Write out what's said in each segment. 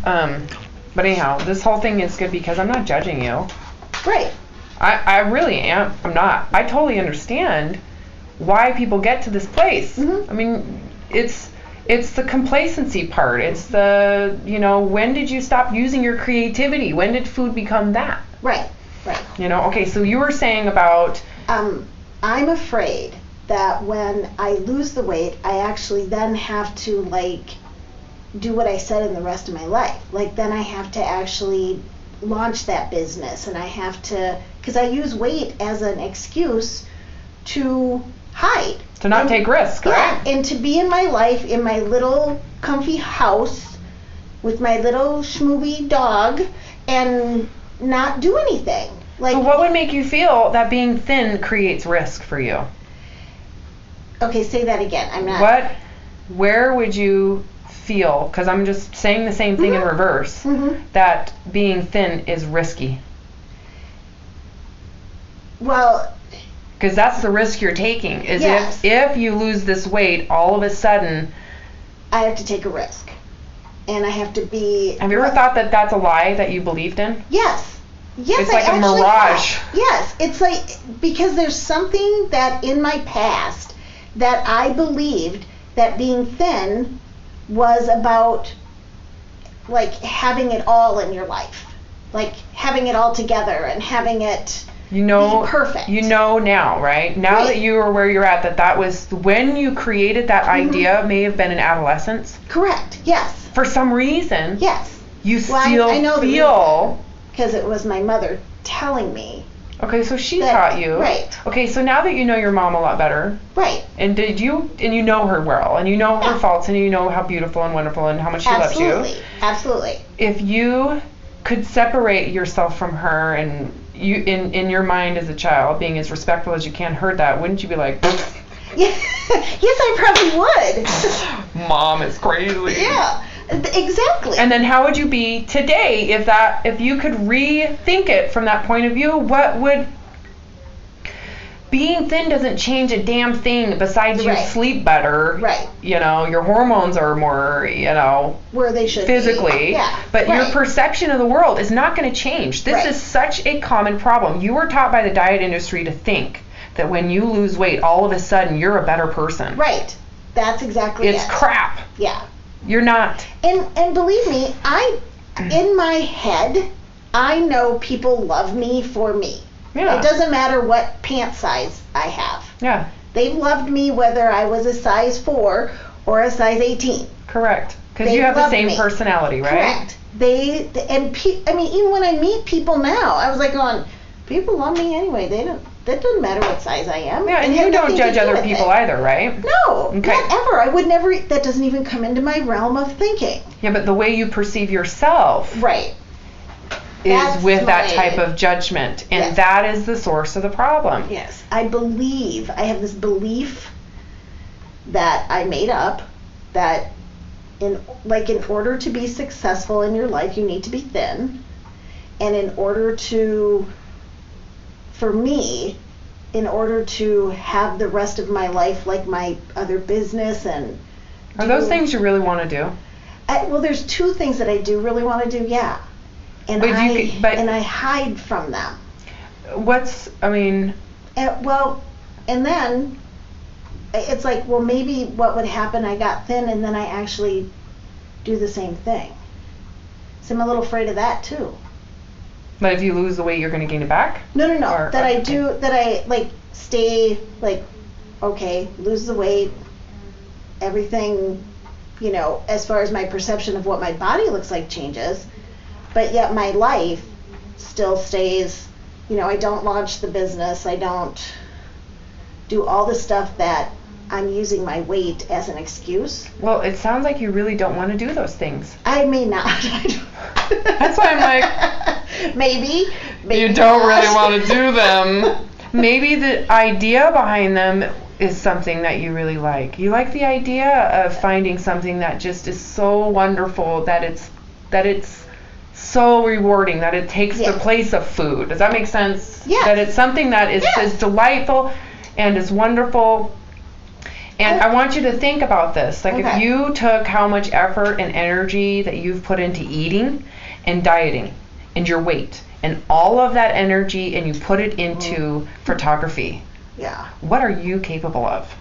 But anyhow, this whole thing is good because I'm not judging you. Right. I really am. I'm not. I totally understand why people get to this place. Mm-hmm. I mean, it's the complacency part. It's the, when did you stop using your creativity? When did food become that? Right. Okay, so you were saying about... I'm afraid that when I lose the weight, I actually then have to, do what I said in the rest of my life. Then I have to actually launch that business, and I have to... Because I use weight as an excuse to hide. To not take risks, right? Yeah, and to be in my life, in my little comfy house, with my little schmoobie dog, and not do anything. So what would make you feel that being thin creates risk for you? Okay, say that again. I'm not... Where would you feel, because I'm just saying the same thing in reverse, that being thin is risky? Well... Because that's the risk you're taking, is if you lose this weight, all of a sudden... I have to take a risk. And I have to be... Have you ever thought that that's a lie that you believed in? Yes. Yes, it's like a mirage. Yes, it's because there's something that in my past that I believed that being thin was about having it all in your life. Having it all together and having it be perfect. You know now, right? Now that you are where you're at, that was when you created that idea may have been in adolescence. Correct, yes. For some reason. Yes. You I know feel... Because it was my mother telling me. Okay, so she taught you. Right. Okay, so now that you know your mom a lot better. Right. And you know her well, and you know her faults, and you know how beautiful and wonderful and how much she loves you. Absolutely. If you could separate yourself from her, and you in your mind as a child, being as respectful as you can, heard that, wouldn't you be like... Yes, I probably would. Mom is crazy. Yeah. Exactly. And then how would you be today if you could rethink it from that point of view? What would... Being thin doesn't change a damn thing besides you sleep better. Right. Your hormones are more, where they should physically. be. Yeah. But your perception of the world is not going to change. This is such a common problem. You were taught by the diet industry to think that when you lose weight, all of a sudden you're a better person. Right. That's exactly It's crap. Yeah. You're not. And believe me, in my head, I know people love me for me. Yeah. It doesn't matter what pant size I have. Yeah. They've loved me whether I was a size 4 or a size 18. Correct. Because you have the same personality, right? Correct. Even when I meet people now, I was going, people love me anyway. That doesn't matter what size I am. Yeah, and you don't judge other people either, right? No, not ever. I would never. That doesn't even come into my realm of thinking. Yeah, but the way you perceive yourself, is with that type of judgment, and that is the source of the problem. Yes, I have this belief that I made up that in order to be successful in your life, you need to be thin, and for me, in order to have the rest of my life like my other business and... Are those things you really want to do? Well, there's 2 things that I do really want to do, yeah. And I hide from them. And then it's maybe what would happen, I got thin and then I actually do the same thing. So I'm a little afraid of that too. But if you lose the weight, you're going to gain it back? No. Stay, lose the weight, everything, as far as my perception of what my body looks like changes, but yet my life still stays, I don't launch the business, I don't do all the stuff that I'm using my weight as an excuse. Well, it sounds like you really don't want to do those things. I may not. That's why I'm maybe you don't really want to do them. Maybe the idea behind them is something that you really like. You like the idea of finding something that just is so wonderful that it's so rewarding, that it takes the place of food. Does that make sense? Yes. That it's something that is delightful and is wonderful. And I want you to think about this. Like, if Okay. you took how much effort and energy that you've put into eating and dieting and your weight and all of that energy and you put it into photography, Yeah. what are you capable of?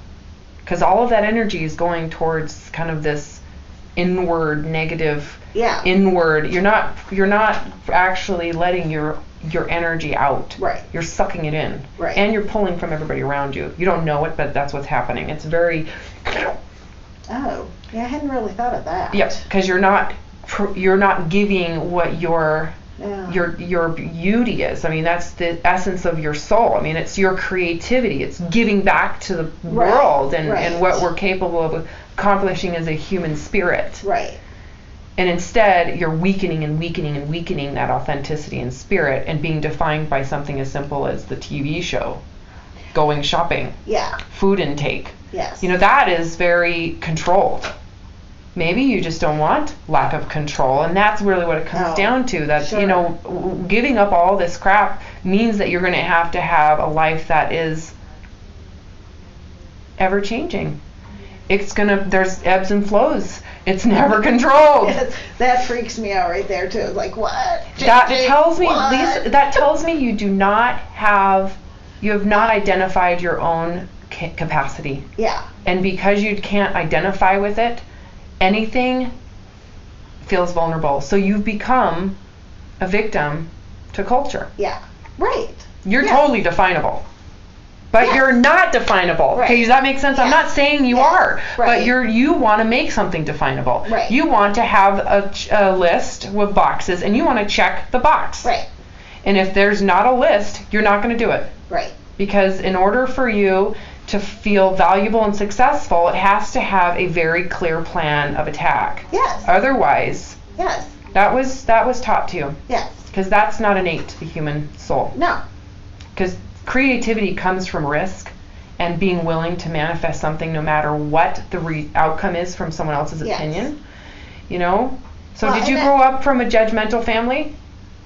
Because all of that energy is going towards kind of this inward negative Yeah. inward. You're not actually letting your energy out. Right. You're sucking it in. Right. And you're pulling from everybody around you. You don't know it, but that's what's happening. It's very Oh, yeah, I hadn't really thought of that. Yep, because you're not giving what your beauty is. I mean, that's the essence of your soul. I mean, it's your creativity. It's giving back to the world and what we're capable of accomplishing as a human spirit. Right. And instead, you're weakening and weakening and weakening that authenticity and spirit and being defined by something as simple as the TV show, going shopping, Yeah. food intake. Yes. You know, that is very controlled. Maybe you just don't want lack of control, and that's really what it comes down to. That, Sure. you know, giving up all this crap means that you're going to have a life that is ever changing. There's ebbs and flows. It's never controlled. That freaks me out right there too. Like, what? That tells me, What? Lisa, that tells me you have not identified your own capacity. Yeah. And because you can't identify with it, anything feels vulnerable. So you've become a victim to culture. Yeah. Right. You're Yeah. totally definable. But Yes. you're not definable. Right. Okay, does that make sense? I'm Yes. not saying you Yes. are, Right. but you want to make something definable. Right. You want to have a list with boxes, and you want to check the box. Right. And if there's not a list, you're not going to do it. Right. Because in order for you to feel valuable and successful, it has to have a very clear plan of attack. Yes. Otherwise, Yes. that was taught to you. Yes. Because that's not innate to the human soul. No. Because creativity comes from risk and being willing to manifest something no matter what the outcome is from someone else's Yes. opinion. You know? So Well, did you and grow up from a judgmental family?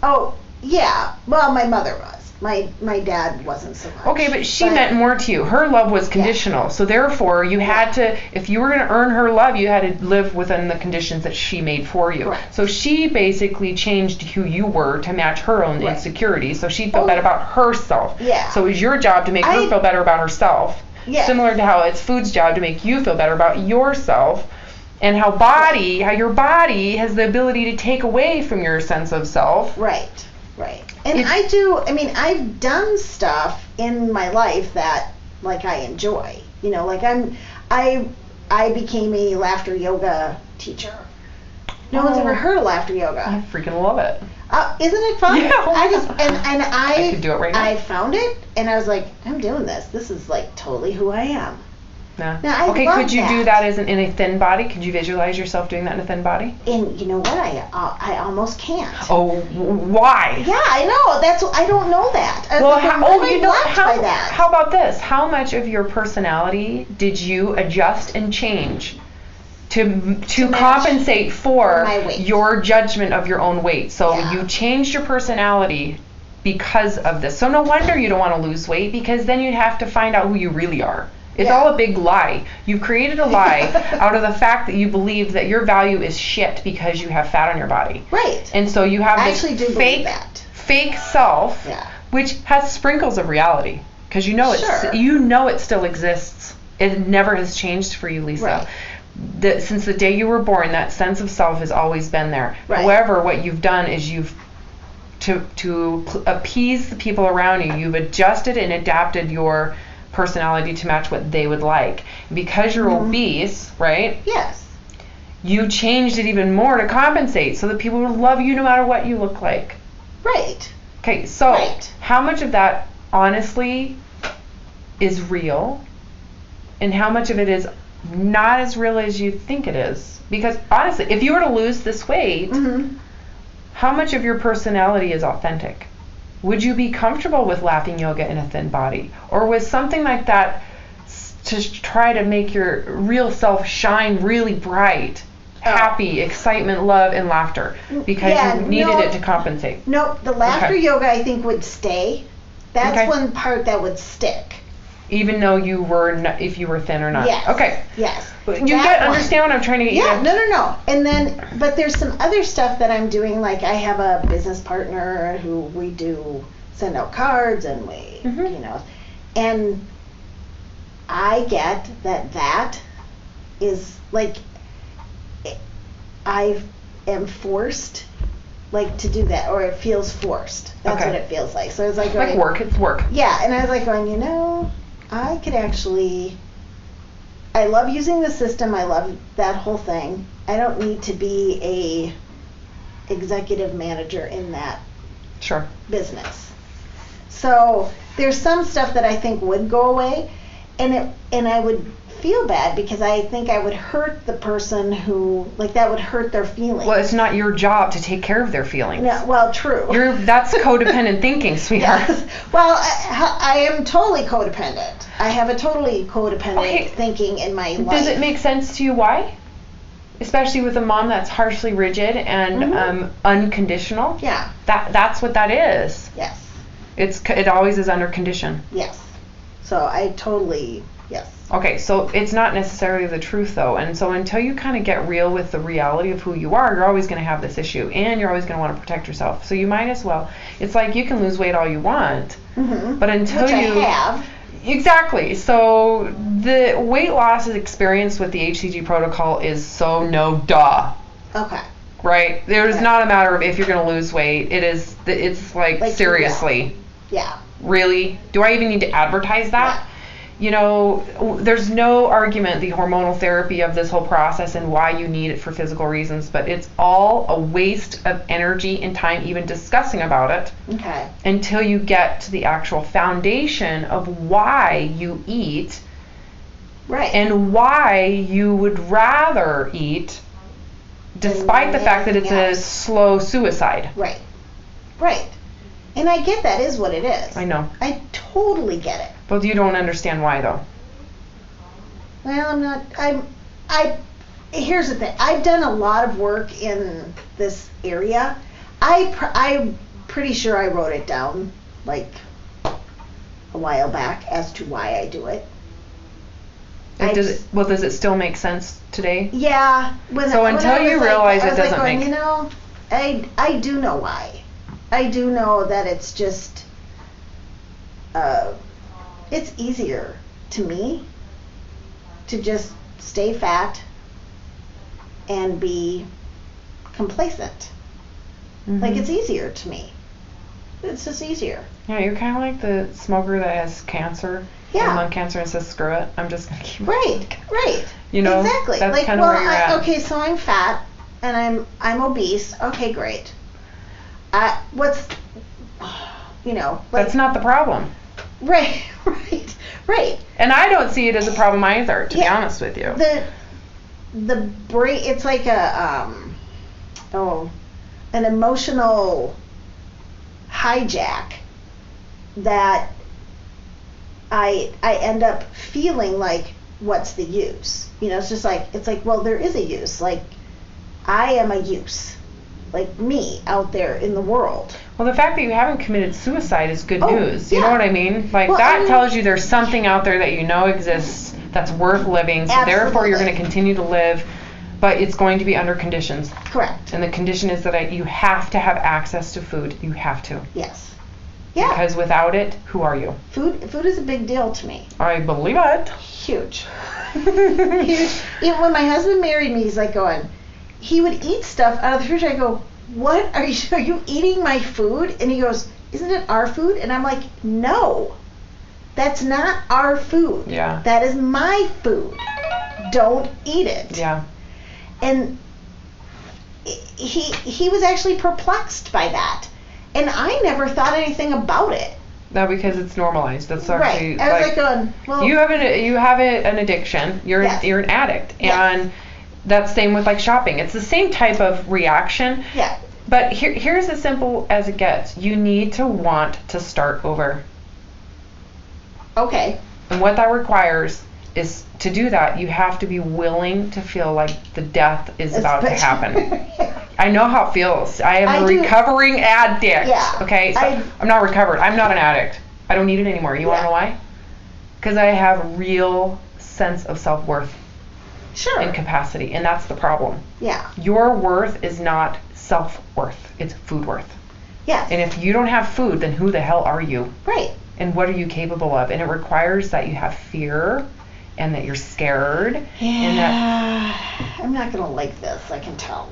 Oh, yeah. Well, my mother was. My dad wasn't so much. Okay, but she meant more to you. Her love was conditional. So therefore, you had to, if you were going to earn her love, you had to live within the conditions that she made for you. Correct. So she basically changed who you were to match her own Right. insecurities. So she felt better about herself. Yeah. So it was your job to make her feel better about herself. Yes. Similar to how it's food's job to make you feel better about yourself. And how your body has the ability to take away from your sense of self. Right. Right. And I've done stuff in my life that, like, I enjoy. You know, like I became a laughter yoga teacher. No one's ever heard of laughter yoga. I freaking love it. Isn't it fun? Yeah. I could do it right now. I found it, and I was like, I'm doing this. This is, like, totally who I am. Yeah. Now, I okay, love could you do that. that in a thin body? Could you visualize yourself doing that in a thin body? And you know what? I almost can't. Oh, why? Yeah, I know. I don't know that. I was like, I'm really blocked by that. How about this? How much of your personality did you adjust and change to compensate for my weight. your judgment of your own weight? So Yeah. you changed your personality because of this. So no wonder you don't want to lose weight, because then you'd have to find out who you really are. It's Yeah. all a big lie. You've created a lie out of the fact that you believe that your value is shit because you have fat on your body. Right. And so you have I this actually do believe that. fake self, Yeah. which has sprinkles of reality, because Sure. it still exists. It never has changed for you, Lisa. Right. Since the day you were born, that sense of self has always been there. Right. However, what you've done is to appease the people around you, you've adjusted and adapted your personality to match what they would like. Because you're obese, right? Yes. You changed it even more to compensate so that people would love you no matter what you look like. Right. Okay, so Right. how much of that honestly is real, and how much of it is not as real as you think it is? Because honestly, if you were to lose this weight, Mm-hmm. how much of your personality is authentic? Would you be comfortable with laughing yoga in a thin body? Or was something like that to try to make your real self shine really bright, happy, excitement, love, and laughter? Because you needed it to compensate. Nope, the laughter Okay. yoga I think would stay. That's Okay. one part that would stick. even though you were if you were thin or not. Yes. Okay. Yes. Understand what I'm trying to get you Yeah, to. no. And then, but there's some other stuff that I'm doing. Like I have a business partner who we do send out cards and we, and I get that is like, I am forced, like, to do that, or it feels forced. That's what it feels like. So it's like going, work. It's work. Yeah, and I was like going, I could actually. I love using the system. I love that whole thing. I don't need to be a executive manager in that business. So there's some stuff that I think would go away, and I would feel bad because I think I would hurt the person who, like, that would hurt their feelings. Well, it's not your job to take care of their feelings. No, well, true. That's codependent thinking, sweetheart. Yes. Well, I am totally codependent. I have a totally codependent thinking in my life. Does it make sense to you why? Especially with a mom that's harshly rigid and unconditional? Yeah. That's what that is. Yes. It always is under condition. Yes. So I totally, yes. Okay, so it's not necessarily the truth though, and so until you kind of get real with the reality of who you are, you're always going to have this issue, and you're always going to want to protect yourself. So you might as well. It's like you can lose weight all you want, but until Which you I have. Exactly. So the weight loss experience with the HCG protocol is so no duh. Okay. Right? There's not a matter of if you're going to lose weight. It's like seriously. Yeah. Really? Do I even need to advertise that? Yeah. There's no argument, the hormonal therapy of this whole process and why you need it for physical reasons, but it's all a waste of energy and time even discussing about it. Okay. Until you get to the actual foundation of why you eat. Right. And why you would rather eat despite the fact that it's a slow suicide. Right. Right. And I get that is what it is. I know. I totally get it. But you don't understand why though. Well, here's the thing. I've done a lot of work in this area. I'm pretty sure I wrote it down like a while back as to why I do it. Does it still make sense today? Yeah. Until you realize it doesn't make sense. I do know why. I do know that it's just, it's easier to me to just stay fat and be complacent. Mm-hmm. Like, it's easier to me. It's just easier. Yeah, you're kind of like the smoker that has cancer. Yeah. Lung cancer and says, screw it, I'm just going to keep Right. Exactly. That's kind of where you're at. Okay, so I'm fat and I'm obese. Okay, great. That's not the problem. Right. And I don't see it as a problem either, to be honest with you. The brain, it's like an emotional hijack that I end up feeling like, what's the use? It's like, well, there is a use. Like, I am a use. Like me out there in the world. Well, the fact that you haven't committed suicide is good news. You know what I mean? Like, that tells you there's something out there that you know exists that's worth living. So therefore, you're going to continue to live, but it's going to be under conditions. Correct. And the condition is that you have to have access to food. You have to. Yes. Yeah. Because without it, who are you? Food is a big deal to me. I believe it. Huge. Huge. When my husband married me, he's like going, he would eat stuff out of the fridge. I go, what are you eating my food? And he goes, isn't it our food? And I'm like, no, that's not our food. Yeah. That is my food. Don't eat it. Yeah. And he was actually perplexed by that. And I never thought anything about it. No, because it's normalized. That's actually right. I was like going, well, you have an addiction. You're an addict, and that's same with like shopping. It's the same type of reaction. Yeah. But here's as simple as it gets. You need to want to start over. Okay. And what that requires is, to do that, you have to be willing to feel like the death is about to happen. I know how it feels. I am a recovering addict. Yeah. Okay? So I'm not recovered. I'm not an addict. I don't need it anymore. You want to know why? Because I have real sense of self-worth Sure. and capacity, and that's the problem. Yeah. Your worth is not self-worth, it's food worth. Yes. And if you don't have food, then who the hell are you? Right. And what are you capable of? And it requires that you have fear and that you're scared. And that, I'm not going to like this, I can tell.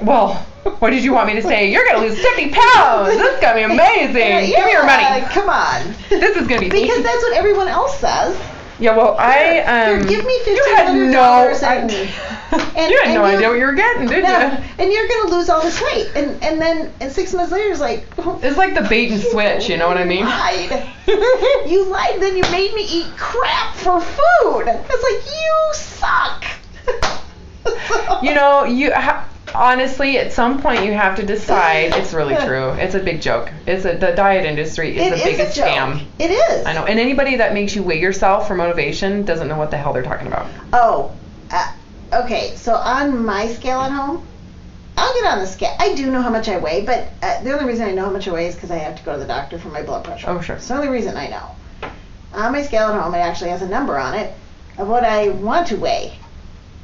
well, what did you want me to say? You're going to lose 50 pounds. This is going to be amazing. Give me your money. Come on. This is going to be Because that's what everyone else says. Yeah, well, Here, give me $1,500 you had no idea what you were getting, did you? And you're going to lose all this weight. And then 6 months later, it's like... It's like the bait and switch, you know what I mean? You lied, then you made me eat crap for food. It's like, you suck. You know, honestly, at some point you have to decide. It's really true. It's a big joke. The diet industry is the biggest scam. It is. I know. And anybody that makes you weigh yourself for motivation doesn't know what the hell they're talking about. Oh, okay. So on my scale at home, I'll get on the scale. I do know how much I weigh, but the only reason I know how much I weigh is because I have to go to the doctor for my blood pressure. Oh, sure. It's the only reason I know. On my scale at home, it actually has a number on it of what I want to weigh,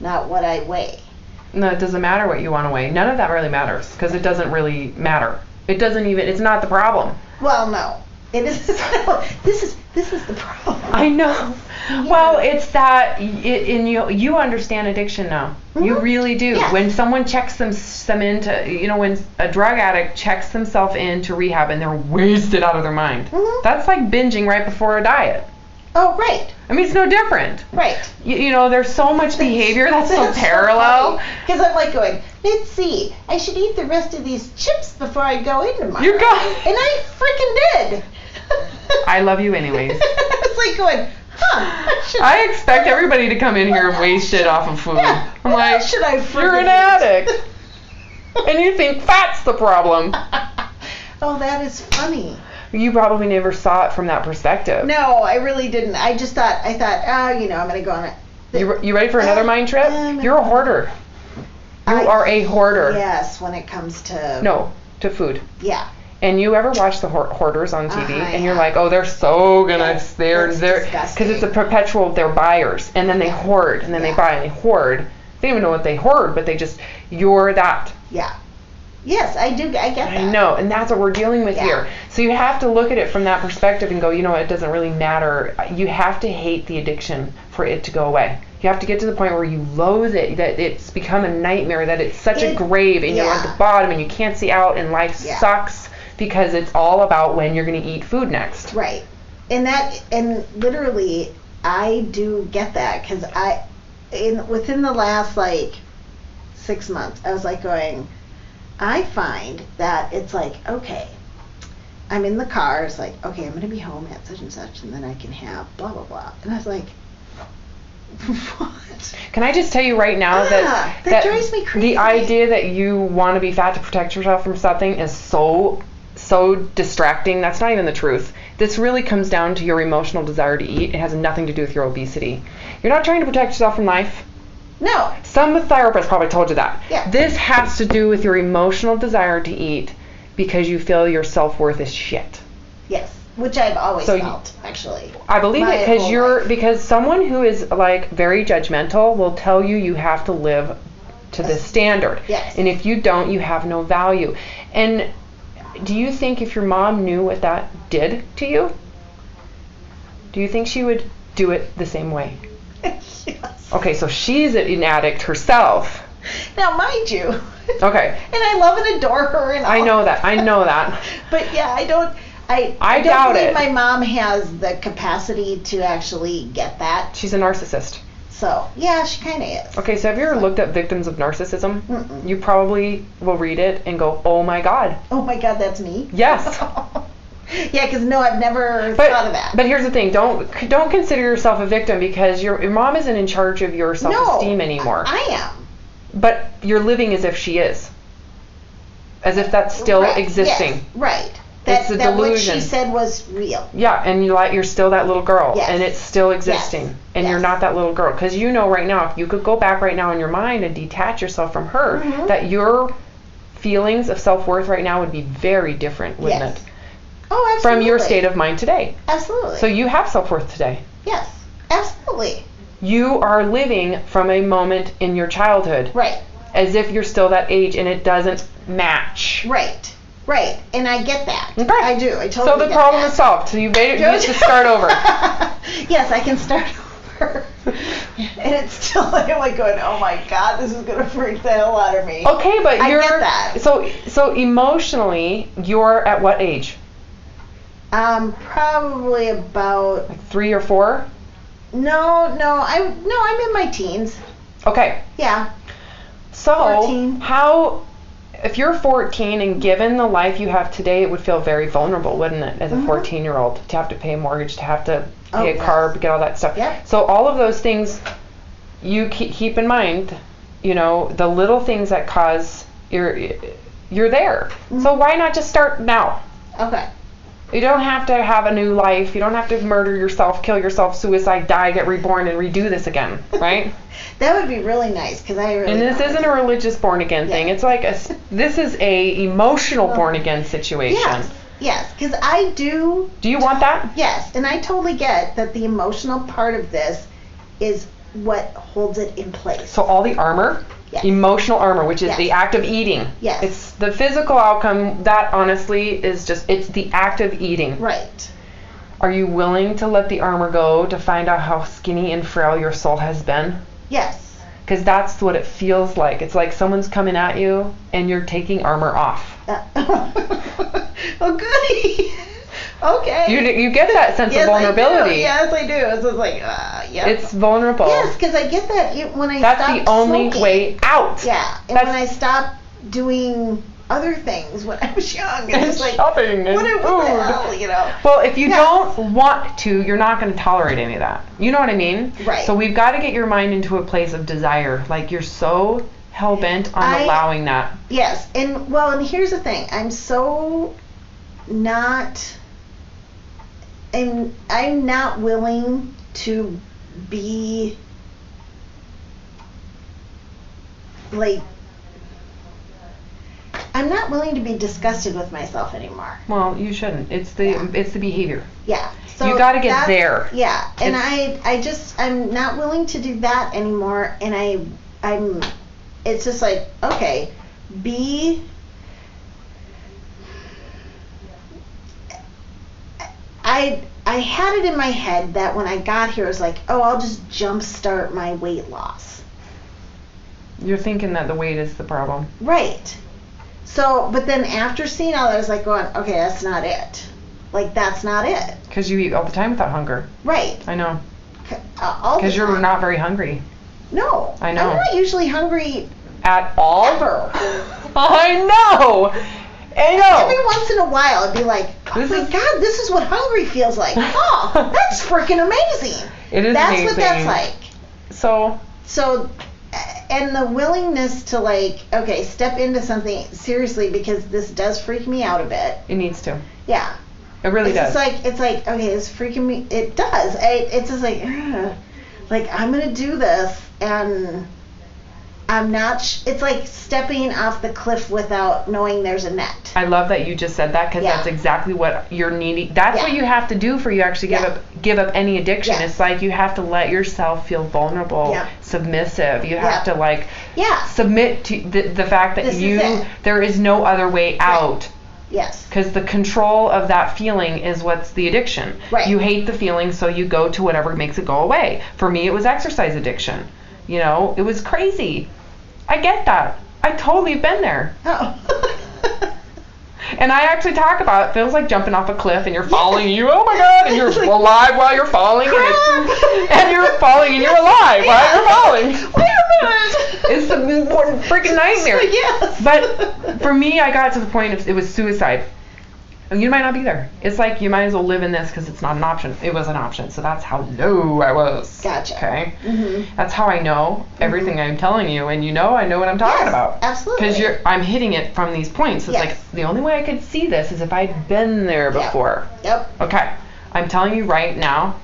not what I weigh. No, it doesn't matter what you want to weigh. None of that really matters because it doesn't really matter. It's not the problem. Well, no. It is. No, this is the problem. I know. Yeah. Well, it's that, you understand addiction now. Mm-hmm. You really do. Yes. When someone checks them into, when a drug addict checks themselves into rehab and they're wasted out of their mind, that's like binging right before a diet. Oh, right. I mean, it's no different. Right. There's so much behavior that's so parallel. Because I'm like going, let's see, I should eat the rest of these chips before I go in tomorrow. You got it. And I freaking did. I love you anyways. It's like going, I expect everybody to come in here wasted off of food. Yeah. I'm like, should I you're an addict. And you think fat's the problem. Oh, that is funny. You probably never saw it from that perspective. No, I really didn't. I thought, I'm going to go on it. You ready for another mind trip? You're a hoarder. You are a hoarder. Yes, when it comes to... No, to food. Yeah. And you ever watch the hoarders on TV and you're yeah. like, oh, they're so gonna, they're disgusting. because it's a perpetual, they're buyers, and then they hoard, and then they buy, and they hoard. They don't even know what they hoard, but you're that. Yeah. Yes, I do. I get that. I know, and that's what we're dealing with here. So you have to look at it from that perspective and go, it doesn't really matter. You have to hate the addiction for it to go away. You have to get to the point where you loathe it, that it's become a nightmare, that it's such a grave, and you're at the bottom, and you can't see out, and life sucks, because it's all about when you're going to eat food next. Right. And literally, I do get that, because within the last, 6 months, I was going, I find that it's okay, I'm in the car, it's okay, I'm going to be home at such and such, and then I can have blah, blah, blah. And I was like, what? Can I just tell you right now that drives me crazy. The idea that you want to be fat to protect yourself from something is so distracting. That's not even the truth. This really comes down to your emotional desire to eat. It has nothing to do with your obesity. You're not trying to protect yourself from life. No. Some therapist probably told you that. Yeah. This has to do with your emotional desire to eat because you feel your self-worth is shit. Yes, which I've always felt, actually. I believe it because someone who is very judgmental will tell you have to live to this standard. Yes. And if you don't, you have no value. And do you think if your mom knew what that did to you, do you think she would do it the same way? Yes. Okay, so she's an addict herself. Now, mind you. Okay. And I love and adore her and all. I know that. But yeah, I don't doubt believe it. my mom has the capacity to actually get that. She's a narcissist. So, yeah, she kind of is. Okay, so have you ever looked up victims of narcissism? Mm-mm. You probably will read it and go, oh my God. Oh my God, that's me? Yes. Yeah, because no, I've never thought of that. But here's the thing: don't consider yourself a victim because your mom isn't in charge of your self-esteem anymore. I am. But you're living as if she is, as if that's still existing. Yes, right. It's a delusion. What she said was real. Yeah, and you're still that little girl, yes. and it's still existing, yes. and yes. you're not that little girl. Because right now, if you could go back right now in your mind and detach yourself from her, mm-hmm. that your feelings of self-worth right now would be very different, wouldn't yes. it? Oh, absolutely. From your state of mind today. Absolutely. So you have self-worth today. Yes. Absolutely. You are living from a moment in your childhood. Right. As if you're still that age, and it doesn't match. Right. Right. And I get that. Okay. I do. I totally get that. So the problem is solved. So you made it. You have to start over. Yes, I can start over. And it's still like, I'm like going, oh my God, this is going to freak the hell out of me. Okay, but I you're... get that. So emotionally, you're at what age? Probably about... Like 3 or 4? No, I'm in my teens. Okay. Yeah. So, 14. if you're 14 and given the life you have today, it would feel very vulnerable, wouldn't it, as a 14-year-old, to have to pay a mortgage, to have to pay a car, get all that stuff. Yep. So all of those things, you keep in mind, the little things that cause you're there. So why not just start now? Okay. You don't have to have a new life. You don't have to murder yourself, kill yourself, suicide, die, get reborn, and redo this again, right? That would be really nice, because I really... And this isn't a religious born again thing. It's like this is a emotional born again situation. Yes, because I do... Do you want that? Yes, and I totally get that the emotional part of this is what holds it in place. So all the armor, emotional armor, which is the act of eating. Yes. It's the physical outcome, that honestly is just, it's the act of eating. Right. Are you willing to let the armor go to find out how skinny and frail your soul has been? Yes. Because that's what it feels like. It's like someone's coming at you and you're taking armor off. Oh, goody. Okay. You get that sense of vulnerability. Yes, I do. It's just like, It's vulnerable. Yes, because I get that when I That's stop the only smoking. way out. Yeah, and when I stop doing other things when I was young, and it's like, shopping and what food. the hell, Well, if you don't want to, you're not going to tolerate any of that. You know what I mean? Right. So we've got to get your mind into a place of desire. Like you're so hell-bent on allowing that. Yes, and here's the thing. I'm so not... I'm not willing to be like... I'm not willing to be disgusted with myself anymore. Well, you shouldn't. It's the behavior. Yeah. So you got to get there. Yeah. And I'm not willing to do that anymore. And it's just like, okay, I had it in my head that when I got here, it was like, oh, I'll just jumpstart my weight loss. You're thinking that the weight is the problem. Right. So, but then after seeing all that, I was like going, okay, that's not it. Like, that's not it. Because you eat all the time without hunger. Right. I know. Because you're not very hungry. No. I know. I'm not usually hungry. At all? Ever. I know. Every once in a while, I'd be like, oh my God, this is what hungry feels like. Oh, that's freaking amazing. It is That's amazing. what that's like. So, and the willingness to like, okay, step into something seriously because this does freak me out a bit. It needs to. Yeah. It really does. It's like, okay, it's freaking me. It does. It's just like I'm going to do this and I'm not, it's like stepping off the cliff without knowing there's a net. I love that you just said that because that's exactly what you're needing. That's what you have to do for you actually give up any addiction. Yes. It's like you have to let yourself feel vulnerable, submissive. You have to like submit to the fact that there is no other way out. Yes. Because the control of that feeling is what's the addiction. Right. You hate the feeling, so you go to whatever makes it go away. For me, it was exercise addiction. You know, it was crazy. I get that. I totally have been there. Oh. And I actually talk about it feels like jumping off a cliff and you're falling and you, oh my God, and you're alive while you're falling and you're falling and you're alive while you're falling. Wait a minute. It's a freaking nightmare. Yes. But for me, I got to the point of it was suicide. And you might not be there. It's like you might as well live in this because it's not an option. It was an option. So that's how low I was. Gotcha. Okay? Mm-hmm. That's how I know everything I'm telling you. And I know what I'm talking about. Absolutely. Because I'm hitting it from these points. It's like the only way I could see this is if I'd been there before. Yep. Okay. I'm telling you right now,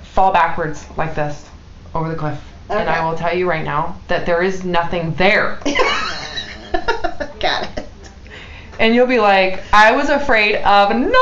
fall backwards like this over the cliff. Okay. And I will tell you right now that there is nothing there. Got it. And you'll be like, I was afraid of nothing.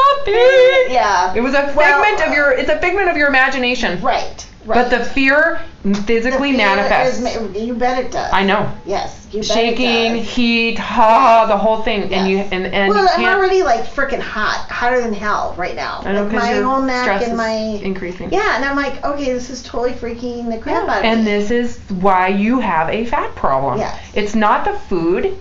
Yeah. It was a figment of your. It's a figment of your imagination. Right. But the fear physically manifests. You bet it does. I know. Yes. You bet Shaking, it does. heat, the whole thing, Yes. and well, you I'm can't. already like freaking hotter than hell right now. I know, like 'cause my your whole neck stress and is my increasing. Yeah, and I'm like, okay, this is totally freaking the crap out of me. And this is why you have a fat problem. Yes. It's not the food.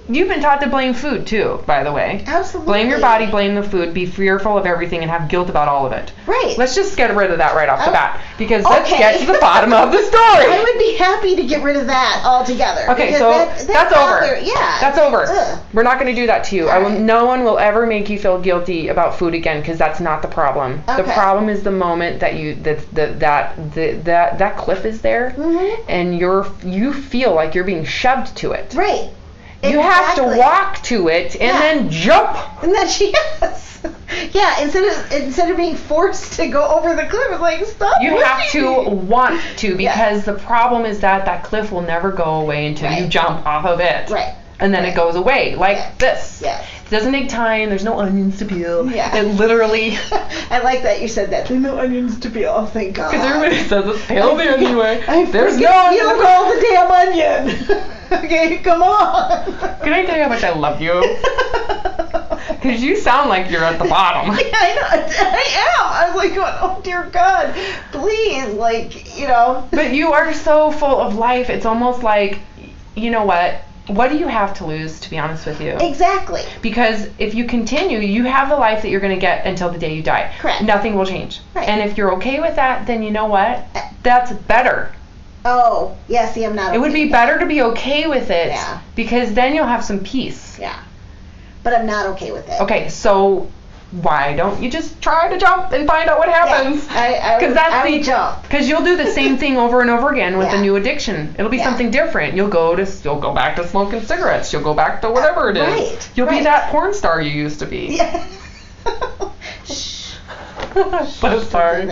You've been taught to blame food too, by the way. Absolutely. Blame your body, blame the food, be fearful of everything, and have guilt about all of it. Right. Let's just get rid of that right off the bat, because Okay. let's get to the bottom of the story. I would be happy to get rid of that altogether. Okay, because so that's over. Yeah. That's over. Ugh. We're not going to do that to you. All right. No one will ever make you feel guilty about food again, because that's not the problem. Okay. The problem is the moment that that cliff is there, and you feel like you're being shoved to it. Right. You have to walk to it and then jump. And then yes. Yeah, instead of being forced to go over the cliff, it's like, stop. You have to want to, because Yeah. the problem is that cliff will never go away until you Right. jump off of it. Right. And then it goes away, like Yes. this. Yes. It doesn't take time. There's no onions to peel. Yeah. It literally... I like that you said that. There's no onions to peel. Oh, thank God. Because everybody says it's peel the anyway. There's no You onions. don't call the damn onion. Okay, come on. Can I tell you how much I love you? Because you sound like you're at the bottom. Yeah, I know. I am. I was like, going, oh dear God, please, like, you know. But you are so full of life. It's almost like, you know what? What do you have to lose, to be honest with you? Exactly. Because if you continue, you have the life that you're going to get until the day you die. Correct. Nothing will change. Right. And if you're okay with that, then you know what? That's better. Oh, yeah, see, I'm not It would okay be with better to be okay with it. Yeah. Because then you'll have some peace. that. Yeah. But I'm not okay with it. Okay, so why don't you just try to jump and find out what happens? I would jump. Because you'll do the same thing over and over again with Yeah. a new addiction. It'll be Yeah. something different. You'll go back to smoking cigarettes. You'll go back to whatever it is. Right, You'll be right. that porn star you used to be. Yeah. Shh. So sorry.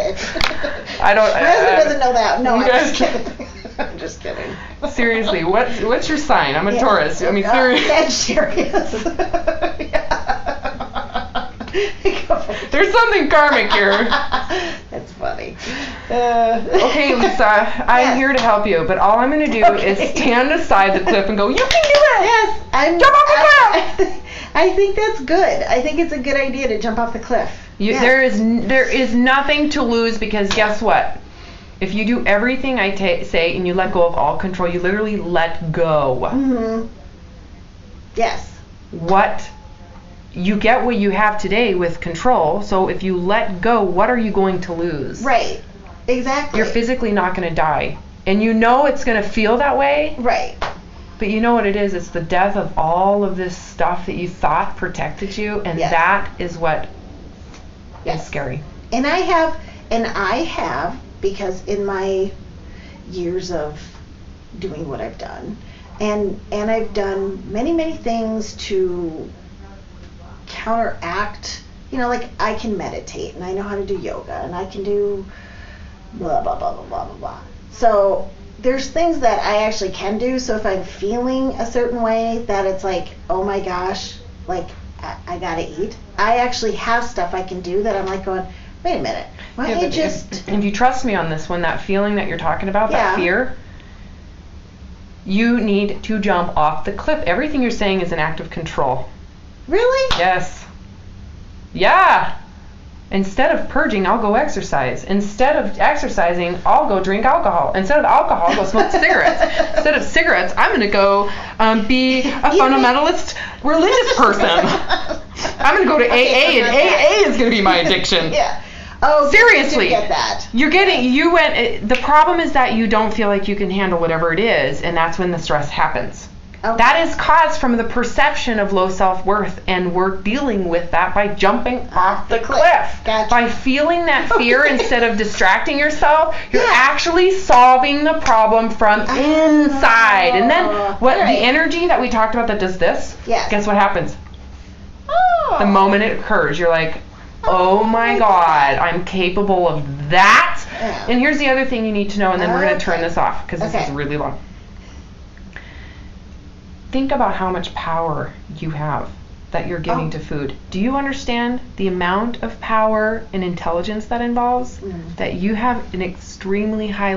I don't. My husband doesn't know that. No, You I'm just guys- kidding. I'm just kidding. Seriously, what's your sign? I'm a Yeah. Taurus. I mean, seriously. That's serious. There's something karmic here. That's funny. Okay, Lisa, I'm Yes. here to help you, but all I'm going to do is stand aside the cliff and go, you can do it! Yes, Jump off the cliff! I think that's good. I think it's a good idea to jump off the cliff. Yeah. There is nothing to lose, because guess what? If you do everything I say and you let go of all control, you literally let go. Mm-hmm. Yes. You get what you have today with control, so if you let go, what are you going to lose? Right. Exactly. You're physically not going to die. And you know it's going to feel that way, Right. but you know what it is? It's the death of all of this stuff that you thought protected you, and Yes. that is what Yes. is scary. And I have, because in my years of doing what I've done, and I've done many things to counteract, you know, like I can meditate and I know how to do yoga and I can do blah blah blah blah blah blah blah. So there's things that I actually can do. So if I'm feeling a certain way that it's like, oh my gosh, like I gotta eat, I actually have stuff I can do that I'm like going, wait a minute, why don't you just... If you trust me on this one, that feeling that you're talking about, that fear, you need to jump off the cliff. Everything you're saying is an act of control. Really? Yes. Yeah. Instead of purging, I'll go exercise. Instead of exercising, I'll go drink alcohol. Instead of alcohol, I'll go smoke cigarettes. Instead of cigarettes, I'm going to go be a fundamentalist religious person. I'm going to go to AA, and AA is going to be my addiction. Yeah. Oh, seriously. Get that. The problem is that you don't feel like you can handle whatever it is, and that's when the stress happens. Okay. That is caused from the perception of low self-worth, and we're dealing with that by jumping off the cliff. Gotcha. By feeling that fear instead of distracting yourself, you're Yeah. actually solving the problem from inside. And then what Right. the energy that we talked about that does this, Yes. guess what happens? Oh. The moment it occurs, you're like, oh my God, I'm capable of that. Yeah. And here's the other thing you need to know, and then we're going to turn Okay. this off because this Okay. is really long. Think about how much power you have. that you're giving to food. Do you understand the amount of power and intelligence that involves? That you have an extremely high